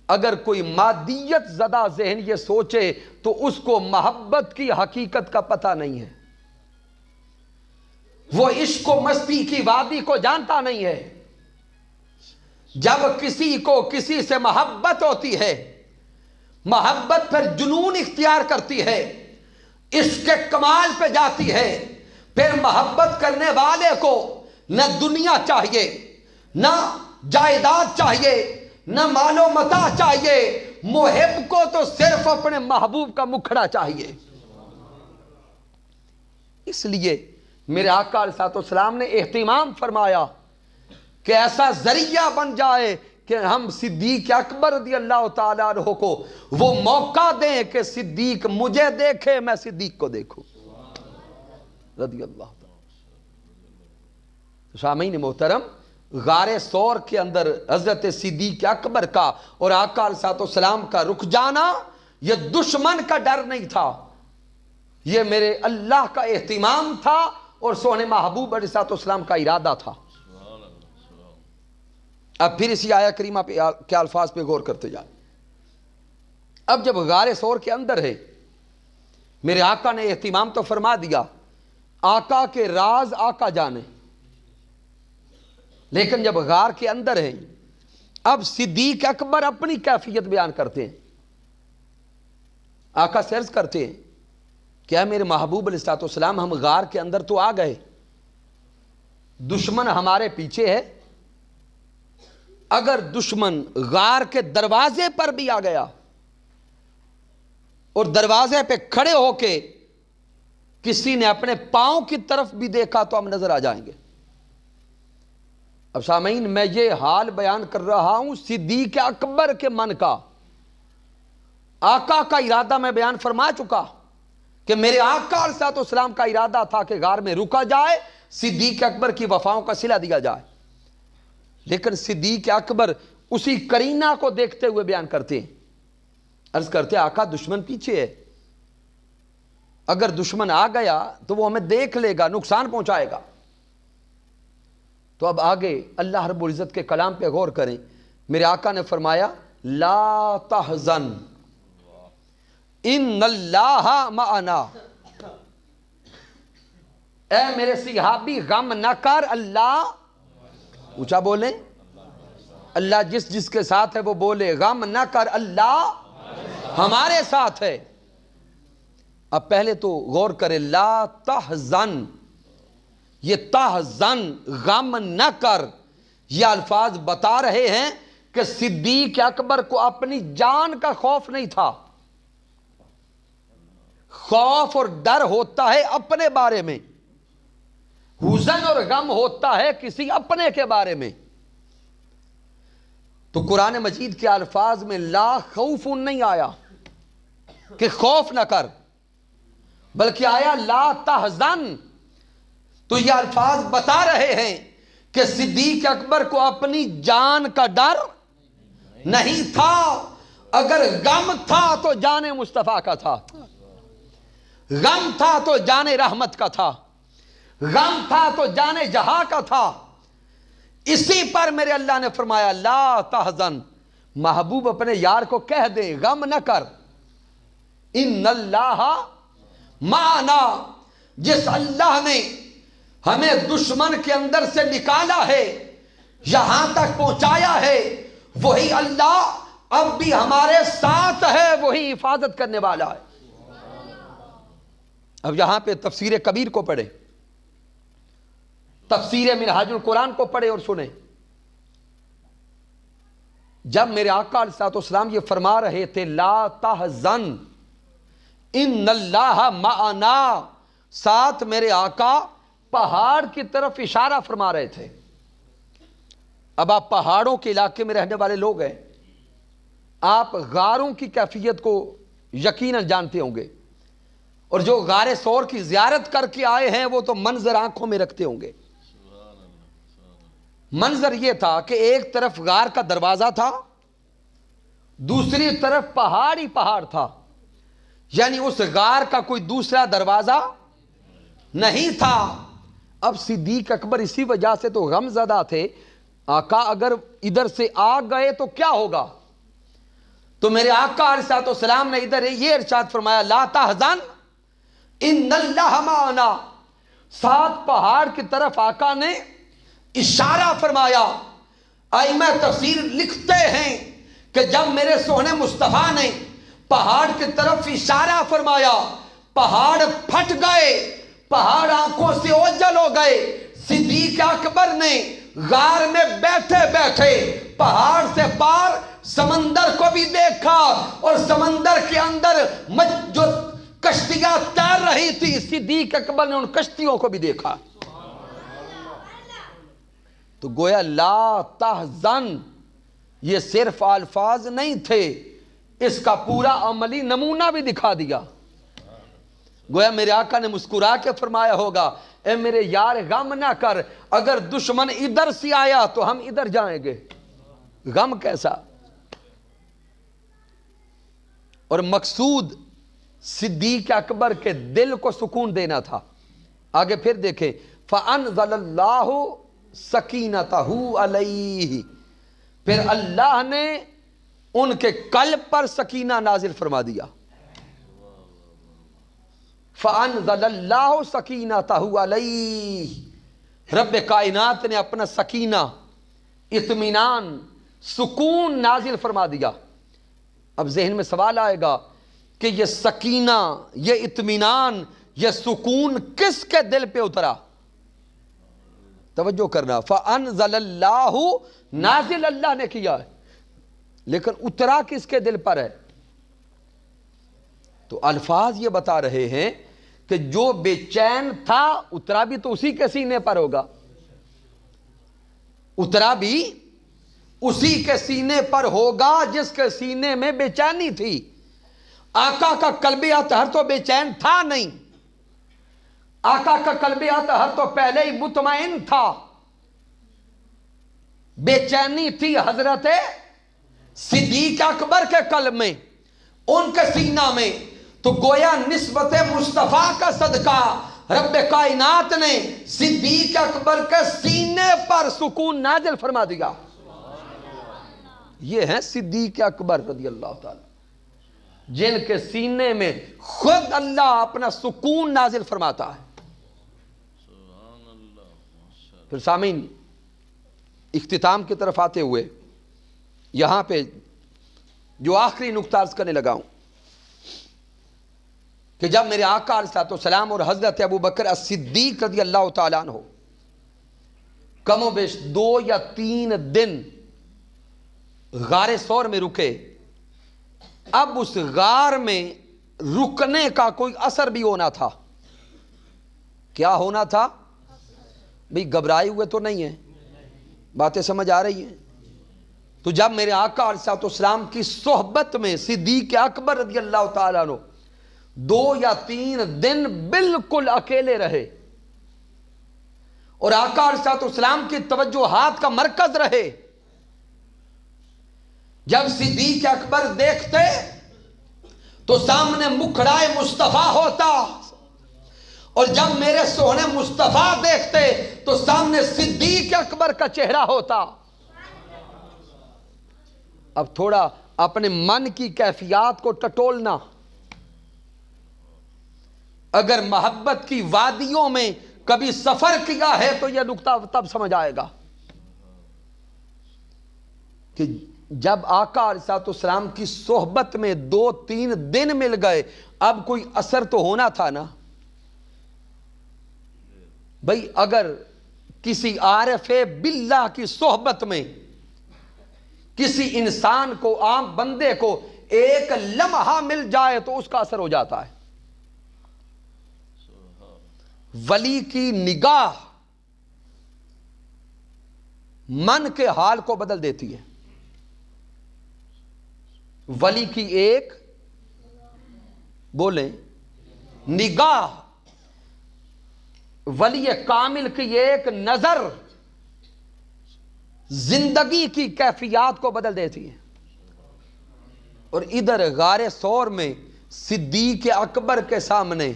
اگر کوئی مادیت زدہ ذہن یہ سوچے تو اس کو محبت کی حقیقت کا پتہ نہیں ہے، وہ عشق و مستی کی وادی کو جانتا نہیں ہے۔ جب کسی کو کسی سے محبت ہوتی ہے، محبت پھر جنون اختیار کرتی ہے، عشق کے کمال پہ جاتی ہے، پھر محبت کرنے والے کو نہ دنیا چاہیے، نہ جائیداد چاہیے، نہ مال و متاع چاہیے، محب کو تو صرف اپنے محبوب کا مکھڑا چاہیے۔ اس لیے میرے آقا علیہ السلام نے اہتمام فرمایا کہ ایسا ذریعہ بن جائے کہ ہم صدیق اکبر رضی اللہ تعالیٰ عنہ کو وہ موقع دیں کہ صدیق مجھے دیکھے، میں صدیق کو دیکھوں رضی اللہ تعالیٰ۔ سامعین محترم، غار ثور کے اندر حضرت صدیق اکبر کا اور آقا علیہ السلام کا رک جانا یہ دشمن کا ڈر نہیں تھا، یہ میرے اللہ کا اہتمام تھا اور سونے محبوب علیہ السلام کا ارادہ تھا۔ اب پھر اسی آیہ کریمہ پہ کیا الفاظ پہ غور کرتے جائیں۔ اب جب غار ثور کے اندر ہے، میرے آقا نے اہتمام تو فرما دیا، آقا کے راز آقا جانے، لیکن جب غار کے اندر ہیں اب صدیق اکبر اپنی کیفیت بیان کرتے ہیں۔ آقا سے عرض کرتے ہیں کیا میرے محبوب علیہ السلام، ہم غار کے اندر تو آ گئے، دشمن ہمارے پیچھے ہے، اگر دشمن غار کے دروازے پر بھی آ گیا اور دروازے پہ کھڑے ہو کے کسی نے اپنے پاؤں کی طرف بھی دیکھا تو ہم نظر آ جائیں گے۔ اب سامعین، میں یہ حال بیان کر رہا ہوں صدیق اکبر کے من کا، آقا کا ارادہ میں بیان فرما چکا کہ میرے آقا علیہ السلام کا ارادہ تھا کہ غار میں رکا جائے، صدیق اکبر کی وفاؤں کا صلہ دیا جائے، لیکن صدیق اکبر اسی کرینہ کو دیکھتے ہوئے بیان کرتے ہیں، عرض کرتے ہیں آقا دشمن پیچھے ہے، اگر دشمن آ گیا تو وہ ہمیں دیکھ لے گا، نقصان پہنچائے گا۔ تو اب آگے اللہ رب العزت کے کلام پہ غور کریں، میرے آقا نے فرمایا لا تحزن ان اللہ معنا، اے میرے صحابی غم نہ کر، اللہ اونچا بولیں، اللہ جس کے ساتھ ہے وہ بولے غم نہ کر، اللہ ہمارے ساتھ ہے۔ اب پہلے تو غور کرے، لا تحزن، یہ تحزن غم نہ کر، یہ الفاظ بتا رہے ہیں کہ صدیق اکبر کو اپنی جان کا خوف نہیں تھا، خوف اور ڈر ہوتا ہے اپنے بارے میں، حزن اور غم ہوتا ہے کسی اپنے کے بارے میں۔ تو قرآن مجید کے الفاظ میں لا خوف نہیں آیا کہ خوف نہ کر، بلکہ آیا لا تحزن۔ تو یہ الفاظ بتا رہے ہیں کہ صدیق اکبر کو اپنی جان کا ڈر نہیں تھا، اگر غم تھا تو جان مصطفیٰ کا تھا، غم تھا تو جان رحمت کا تھا، غم تھا تو جان جہاں کا تھا۔ اسی پر میرے اللہ نے فرمایا لا تحزن، محبوب اپنے یار کو کہہ دے غم نہ کر، ان اللہ معنا، جس اللہ نے ہمیں دشمن کے اندر سے نکالا ہے، یہاں تک پہنچایا ہے، وہی اللہ اب بھی ہمارے ساتھ ہے، وہی حفاظت کرنے والا ہے۔ اب یہاں پہ تفسیر کبیر کو پڑھیں، تفسیر منہاج القرآن کو پڑھیں اور سنیں۔ جب میرے آقا علیہ الصلوۃ والسلام یہ فرما رہے تھے لا تحزن ان اللہ معنا، ساتھ میرے آقا پہاڑ کی طرف اشارہ فرما رہے تھے۔ اب آپ پہاڑوں کے علاقے میں رہنے والے لوگ ہیں، آپ غاروں کی کیفیت کو یقیناً جانتے ہوں گے، اور جو غار ثور کی زیارت کر کے آئے ہیں وہ تو منظر آنکھوں میں رکھتے ہوں گے۔ منظر یہ تھا کہ ایک طرف غار کا دروازہ تھا، دوسری طرف پہاڑ ہی پہاڑ تھا، یعنی اس غار کا کوئی دوسرا دروازہ نہیں تھا۔ اب صدیق اکبر اسی وجہ سے تو غم زدہ تھے، آقا اگر ادھر سے آ گئے تو کیا ہوگا؟ تو میرے آقا علیہ الصلوۃ والسلام نے ادھر یہ ارشاد فرمایا لا تحزن ان اللہ معنا، ساتھ پہاڑ کی طرف آقا نے اشارہ فرمایا۔ ائمہ تفسیر لکھتے ہیں کہ جب میرے سونے مصطفیٰ نے پہاڑ کی طرف اشارہ فرمایا، پہاڑ پھٹ گئے، پہاڑ آنکھوں سے اوجھل ہو گئے۔ صدیق اکبر نے غار میں بیٹھے بیٹھے پہاڑ سے پار سمندر کو بھی دیکھا، اور سمندر کے اندر جو کشتیاں تیر رہی تھی، صدیق اکبر نے ان کشتیوں کو بھی دیکھا۔ تو گویا لا تحزن یہ صرف الفاظ نہیں تھے، اس کا پورا عملی نمونہ بھی دکھا دیا۔ گویا میرے آقا نے مسکرا کے فرمایا ہوگا اے میرے یار غم نہ کر، اگر دشمن ادھر سے آیا تو ہم ادھر جائیں گے، غم کیسا۔ اور مقصود صدیق اکبر کے دل کو سکون دینا تھا۔ آگے پھر دیکھیں فَأَنزَلَ اللَّهُ سَكِينَتَهُ عَلَيْهِ، پھر اللہ نے ان کے قلب پر سکینہ نازل فرما دیا۔ فَأَنزَلَ اللَّهُ سَكِينَتَهُ عَلَيْهِ، رب کائنات نے اپنا سکینہ، اطمینان، سکون نازل فرما دیا۔ اب ذہن میں سوال آئے گا کہ یہ سکینہ، یہ اطمینان، یہ سکون کس کے دل پہ اترا؟ توجہ کرنا، فَأَنزَلَ اللَّهُ، نازل اللہ نے کیا ہے، لیکن اترا کس کے دل پر ہے؟ تو الفاظ یہ بتا رہے ہیں کہ جو بے چین تھا اترا بھی تو اسی کے سینے پر ہوگا، اترا بھی اسی کے سینے پر ہوگا جس کے سینے میں بے چینی تھی۔ آقا کا قلب اطہر تو بے چین تھا نہیں، آقا کا قلب اطہر تو پہلے ہی مطمئن تھا، بے چینی تھی حضرت صدیق اکبر کے قلب میں، ان کے سینہ میں، تو گویا نسبت مصطفیٰ کا صدقہ رب کائنات نے صدیق اکبر کے سینے پر سکون نازل فرما دیا۔ یہ ہیں صدیق اکبر رضی اللہ تعالی، جن کے سینے میں خود اللہ اپنا سکون نازل فرماتا ہے۔ پھر سامعین، اختتام کی طرف آتے ہوئے یہاں پہ جو آخری نقطہ عرض کرنے لگا ہوں کہ جب میرے آقا علیہ السلام اور حضرت ابو بکر الصدیق رضی اللہ تعالیٰ عنہ کم و بیش 2 یا 3 دن غار ثور میں رکے، اب اس غار میں رکنے کا کوئی اثر بھی ہونا تھا۔ کیا ہونا تھا؟ بھئی گھبرائے ہوئے تو نہیں ہیں، باتیں سمجھ آ رہی ہیں؟ تو جب میرے آقا علیہ السلام کی صحبت میں صدیق اکبر رضی اللہ تعالیٰ عنہ 2 یا 3 دن بالکل اکیلے رہے اور آقا علیہ السلام کی توجہات کا مرکز رہے، جب صدیق اکبر دیکھتے تو سامنے مکھڑائے مصطفیٰ ہوتا، اور جب میرے سونے مصطفیٰ دیکھتے تو سامنے صدیق اکبر کا چہرہ ہوتا۔ اب تھوڑا اپنے من کی کیفیات کو ٹٹولنا، اگر محبت کی وادیوں میں کبھی سفر کیا ہے تو یہ نقطہ تب سمجھ آئے گا کہ جب آقا علیہ السلام کی صحبت میں 2-3 دن مل گئے، اب کوئی اثر تو ہونا تھا نا۔ بھئی اگر کسی عارف باللہ کی صحبت میں کسی انسان کو، عام بندے کو ایک لمحہ مل جائے تو اس کا اثر ہو جاتا ہے۔ ولی کی نگاہ من کے حال کو بدل دیتی ہے۔ ولی کی ایک بولیں نگاہ، ولی کامل کی ایک نظر زندگی کی کیفیات کو بدل دیتی ہے۔ اور ادھر غار ثور میں صدیق اکبر کے سامنے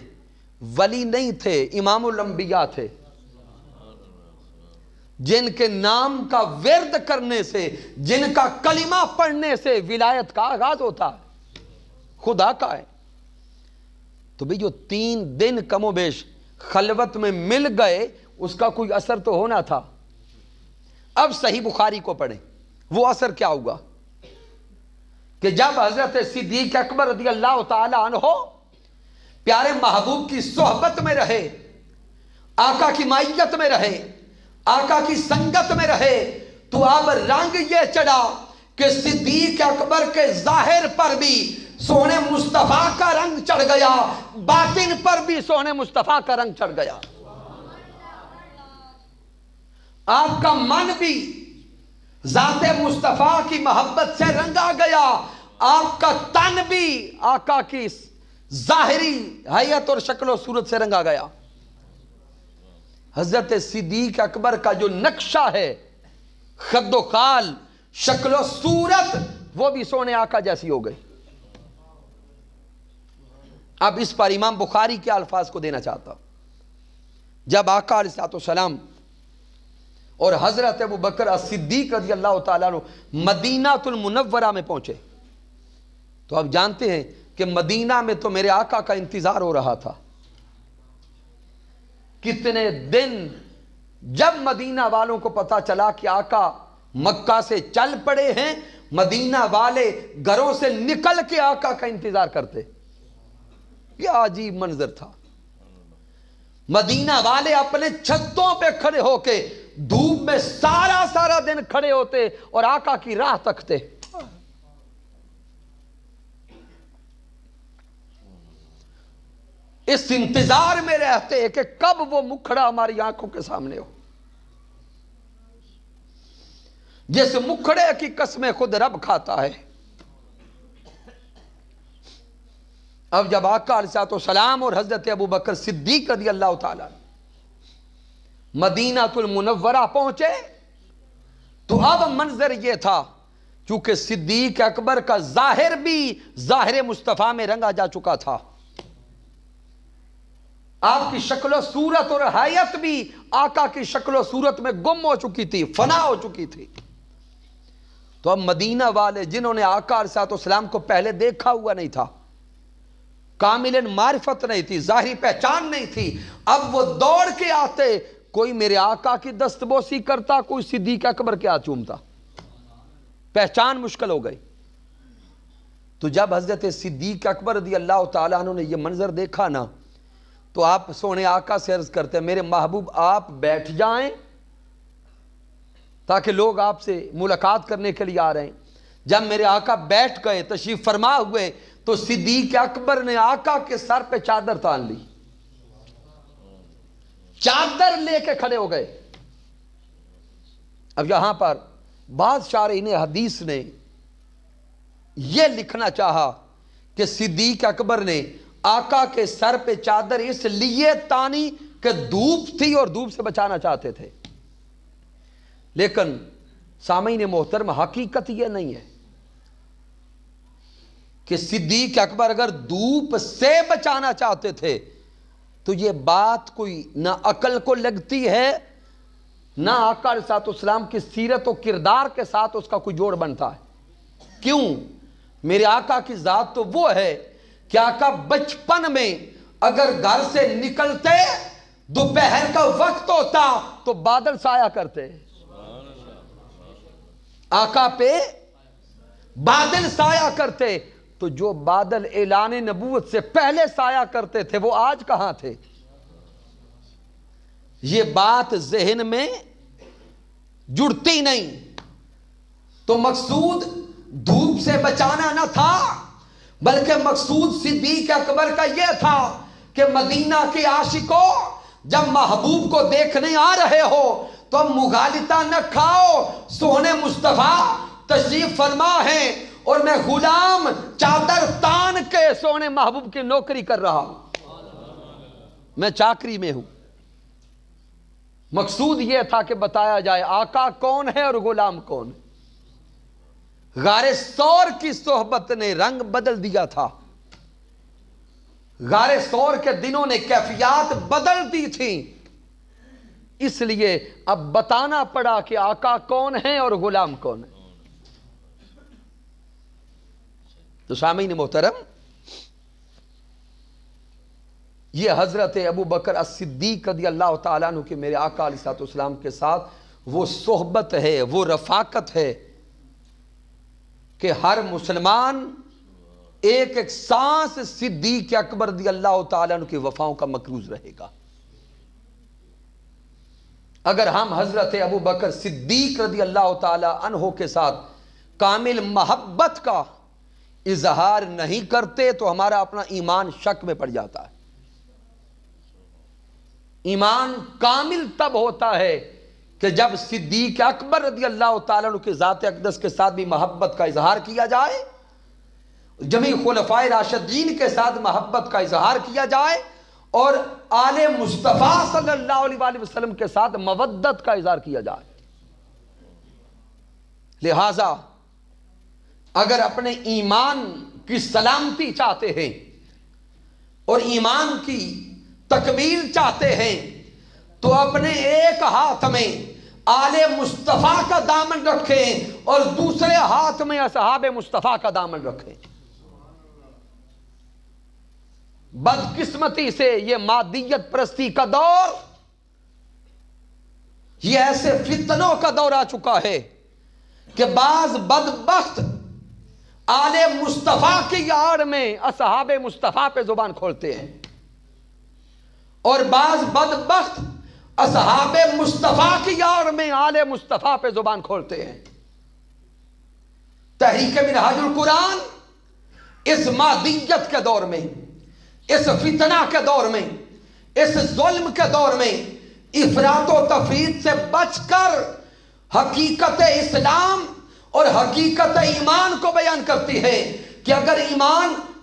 ولی نہیں تھے، امام الانبیاء تھے، جن کے نام کا ورد کرنے سے، جن کا کلمہ پڑھنے سے ولایت کا آغاز ہوتا ہے، خدا کا ہے۔ تو بھی جو 3 دن کم و بیش خلوت میں مل گئے، اس کا کوئی اثر تو ہونا تھا۔ اب صحیح بخاری کو پڑھیں، وہ اثر کیا ہوگا کہ جب حضرت صدیق اکبر رضی اللہ تعالی عنہ پیارے محبوب کی صحبت میں رہے، آقا کی معیت میں رہے، آقا کی سنگت میں رہے، تو اب رنگ یہ چڑھا کہ صدیق اکبر کے ظاہر پر بھی سونے مصطفیٰ کا رنگ چڑھ گیا، باطن پر بھی سونے مصطفیٰ کا رنگ چڑھ گیا۔ آپ کا من بھی ذات مصطفیٰ کی محبت سے رنگا گیا، آپ کا تن بھی آقا کی ظاہری حیت اور شکل و صورت سے رنگا گیا۔ حضرت صدیق اکبر کا جو نقشہ ہے، خد و خال، شکل و صورت، وہ بھی سونے آقا جیسی ہو گئی۔ اب اس پر امام بخاری کے الفاظ کو دینا چاہتا ہوں۔ جب آقا علیہ السلام اور حضرت ابو بکر الصدیق رضی اللہ تعالیٰ عنہ مدینہ المنورہ میں پہنچے، تو آپ جانتے ہیں کہ مدینہ میں تو میرے آقا کا انتظار ہو رہا تھا۔ کتنے دن جب مدینہ والوں کو پتا چلا کہ آقا مکہ سے چل پڑے ہیں، مدینہ والے گھروں سے نکل کے آقا کا انتظار کرتے۔ یہ عجیب منظر تھا۔ مدینہ والے اپنے چھتوں پہ کھڑے ہو کے دھوپ میں سارا دن کھڑے ہوتے اور آقا کی راہ تکتے۔ اس انتظار میں رہتے کہ کب وہ مکھڑا ہماری آنکھوں کے سامنے ہو، جس مکھڑے کی قسمیں خود رب کھاتا ہے۔ اب جب آقا علیہ السلام اور حضرت ابو بکر صدیق رضی اللہ تعالیٰ مدینہ المنورہ پہنچے تو اب منظر یہ تھا، چونکہ صدیق اکبر کا ظاہر بھی ظاہر مصطفیٰ میں رنگا جا چکا تھا، آپ کی شکل و صورت اور حیت بھی آقا کی شکل و صورت میں گم ہو چکی تھی، فنا ہو چکی تھی۔ تو اب مدینہ والے جنہوں نے آقا علیہ السلام کو پہلے دیکھا ہوا نہیں تھا، کامل معرفت نہیں تھی، ظاہری پہچان نہیں تھی، اب وہ دوڑ کے آتے، کوئی میرے آقا کی دستبوسی کرتا، کوئی صدیق اکبر کے ہاتھ چومتا، پہچان مشکل ہو گئی۔ تو جب حضرت صدیق اکبر رضی اللہ تعالیٰ عنہ نے یہ منظر دیکھا نا، تو آپ سونے آقا سے عرض کرتے ہیں میرے محبوب آپ بیٹھ جائیں تاکہ لوگ آپ سے ملاقات کرنے کے لیے آ رہے ہیں۔ جب میرے آقا بیٹھ گئے، تشریف فرما ہوئے، تو صدیق اکبر نے آقا کے سر پہ چادر تان لی، چادر لے کے کھڑے ہو گئے۔ اب یہاں پر بعض شارحین حدیث نے یہ لکھنا چاہا کہ صدیق اکبر نے آقا کے سر پہ چادر اس لیے تانی کہ دھوپ تھی اور دھوپ سے بچانا چاہتے تھے، لیکن سامعین محترم حقیقت یہ نہیں ہے کہ صدیق اکبر اگر دھوپ سے بچانا چاہتے تھے تو یہ بات کوئی نہ عقل کو لگتی ہے، نہ آقا علیہ السلام کی سیرت و کردار کے ساتھ اس کا کوئی جوڑ بنتا ہے۔ کیوں؟ میرے آقا کی ذات تو وہ ہے کہ آقا بچپن میں اگر گھر سے نکلتے، دوپہر کا وقت ہوتا تو بادل سایہ کرتے، آقا پہ بادل سایہ کرتے، تو جو بادل اعلان نبوت سے پہلے سایہ کرتے تھے وہ آج کہاں تھے؟ یہ بات ذہن میں جڑتی نہیں۔ تو مقصود دھوپ سے بچانا نہ تھا، بلکہ مقصود صدیق اکبر کا یہ تھا کہ مدینہ کے عاشقوں جب محبوب کو دیکھنے آ رہے ہو تو مغالطہ نہ کھاؤ، سونے مصطفیٰ تشریف فرما ہے اور میں غلام چادر تان کے سونے محبوب کی نوکری کر رہا ہوں، میں چاکری میں ہوں۔ مقصود یہ تھا کہ بتایا جائے آقا کون ہے اور غلام کون ہے۔ غار ثور کی صحبت نے رنگ بدل دیا تھا، غار ثور کے دنوں نے کیفیات بدل دی تھی، اس لیے اب بتانا پڑا کہ آقا کون ہے اور غلام کون ہے۔ تو سامعین محترم، یہ حضرت ابو بکر الصدیق رضی اللہ تعالیٰ عنہ کے میرے آقا علیہ السلام کے ساتھ وہ صحبت ہے، وہ رفاقت ہے کہ ہر مسلمان ایک ایک سانس صدیق اکبر رضی اللہ تعالیٰ عنہ کی وفاؤں کا مقروض رہے گا۔ اگر ہم حضرت ابو بکر صدیق رضی اللہ تعالیٰ عنہ کے ساتھ کامل محبت کا اظہار نہیں کرتے تو ہمارا اپنا ایمان شک میں پڑ جاتا ہے۔ ایمان کامل تب ہوتا ہے کہ جب صدیق اکبر رضی اللہ تعالیٰ عنہ کے ذات اقدس کے ساتھ بھی محبت کا اظہار کیا جائے، جمیع خلفائے راشدین کے ساتھ محبت کا اظہار کیا جائے، اور آل مصطفیٰ صلی اللہ علیہ وسلم کے ساتھ مودت کا اظہار کیا جائے۔ لہذا اگر اپنے ایمان کی سلامتی چاہتے ہیں اور ایمان کی تکمیل چاہتے ہیں تو اپنے ایک ہاتھ میں آل مصطفیٰ کا دامن رکھیں اور دوسرے ہاتھ میں اصحاب مصطفیٰ کا دامن رکھیں۔ بدقسمتی سے یہ مادیت پرستی کا دور، یہ ایسے فتنوں کا دور آ چکا ہے کہ بعض بدبخت آل مصطفیٰ کی آڑ میں اصحاب مصطفیٰ پہ زبان کھولتے ہیں، اور بعض بدبخت اصحاب مصطفیٰ کی آڑ میں آل مصطفیٰ پہ زبان کھولتے ہیں۔ تحریک منہاج القرآن اس مادیت کے دور میں، اس فتنہ کے دور میں، اس ظلم کے دور میں افراط و تفریط سے بچ کر حقیقت اسلام اور حقیقت ایمان کو بیان کرتی ہے کہ اگر ایمان